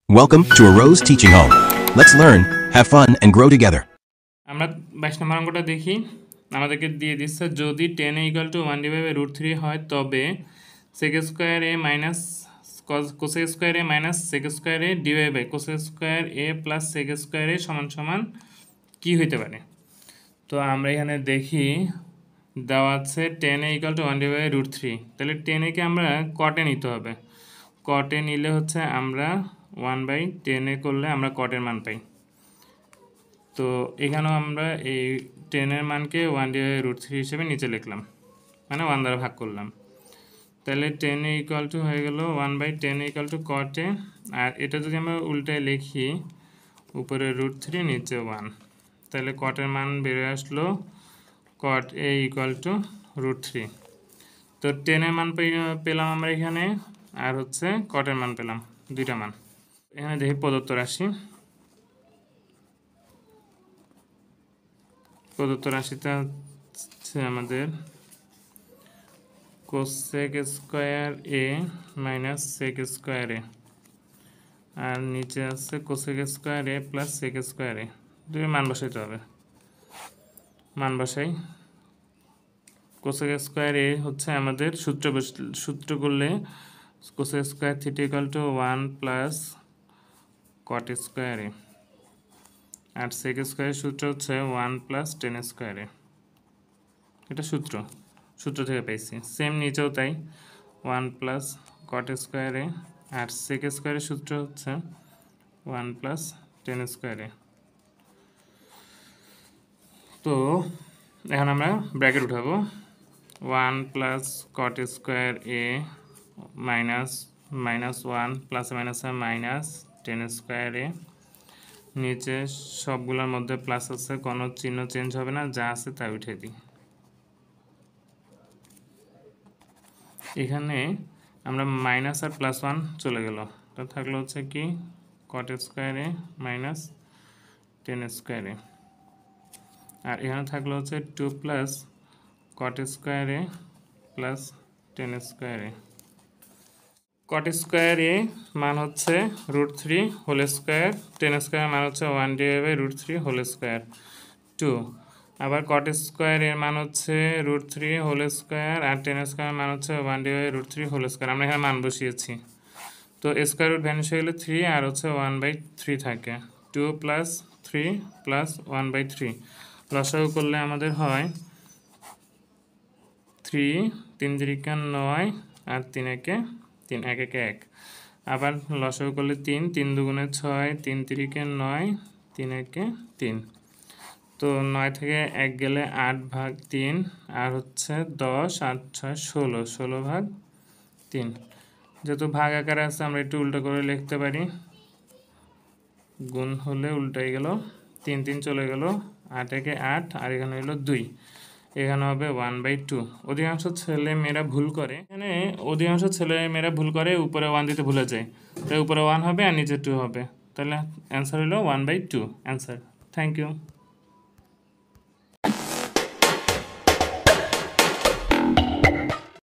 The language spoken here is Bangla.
Welcome to Arose Teaching Home. Let's learn, have fun, and grow together. আমরা 22 নম্বর অঙ্কটা দেখি। আমাদেরকে দিয়ে দিচ্ছে যদি 10 = 1/√3 হয় তবে sec square a minus cosec square a minus sec square a cosec square a plus sec square a সমান কি হইতে পারে। তো আমরা এখানে দেখি দেওয়া আছে 10 = 1/√3, তাহলে 10 কে আমরা কটে নিতে হবে। কটে নিলে হচ্ছে আমরা 1/10 করলে আমরা কটের মান পাই। তো এখানেও আমরা এই 10 এর মানকে 1/√3 হিসেবে নিচে লিখলাম, মানে 1 দ্বারা ভাগ করলাম। তাহলে 10 = হয়ে গেল 1/10 = cot a, আর এটা যদি আমরা উল্টায় লিখি উপরে √3 নিচে 1, তাহলে কটের মান বেরিয়ে আসলো cot a = √3। তো 10 এর মান পেলাম আমরা এখানে, আর হচ্ছে কটের মান পেলাম, দুইটা মান। এখানে দেখি প্রদত্ত রাশিটা হচ্ছে আমাদের cosec square a minus sec square a, আর নিচে আছে cosec square a plus sec square a। দুই মান বসাইতে হবে, মান বসাই। cosec স্কয়ার a হচ্ছে আমাদের সূত্র করলে cosec square θ = 1 plus cot square a, আর sec স্কয়ারের সূত্র হচ্ছে 1 প্লাস tan স্কয়ার a। এটা সূত্র থেকে পাইছি। সেম নিচেও তাই, 1 প্লাস cot স্কয়ার a, আর sec স্কয়ারের সূত্র হচ্ছে 1 প্লাস tan স্কয়ার a। তো এখন আমরা ব্র্যাকেট উঠাবো, 1 plus cot square a minus 1 plus minus minus tan square a। নিচে সবগুলোর মধ্যে প্লাস আছে, কোনো চিহ্ন চেঞ্জ হবে না, যা আছে তাই উঠে দিই। এখানে আমরা মাইনাস আর প্লাস 1 চলে গেল, তো থাকলো হচ্ছে কি cot square a minus tan square a, আর এখানে থাকলো হচ্ছে 2 plus cot square a plus tan square a। cot square a মান হচ্ছে √3 হোল স্কয়ার, tan স্কয়ার মান হচ্ছে 1/√3 হোল স্কয়ার 2। আবার cot স্কয়ার এর মান হচ্ছে √3 হোল স্কয়ার, আর tan স্কয়ার মান হচ্ছে 1/√3 হোল স্কয়ার। আমরা এখানে মান বসিয়েছি, তো স্কয়ার রুট ভ্যানিশ হয়ে গেলে 3 আর হচ্ছে 1/3 থাকে। 2 প্লাস 3 প্লাস 1/3 লসাগু করলে আমাদের হয় 3 3 3 9 আর 3 1 3 1 1 1। আবার লসাগু করলে 3 3 2 6 3 3 9 3 1 3। তো 9 থেকে 1 গেলে 8 ভাগ 3, আর হচ্ছে 10 8 6 16 16 ভাগ 3। যেহেতু ভাগ আকারে আছে আমরা একটু উল্টো করে লিখতে পারি, গুণ হলে উল্টাই গেল, 3 3 চলে গেল, 8 1 8, আর এখানে হলো 2, এখানে হবে 1/2। অধিকাংশ ছেলেমেয়েরা ভুল করে উপরে 1 দিতে ভুলে যায়, তাই উপরে 1 হবে আর নিচে 2 হবে, তাহলে অ্যান্সার হলো 1/2 অ্যান্সার। Thank you.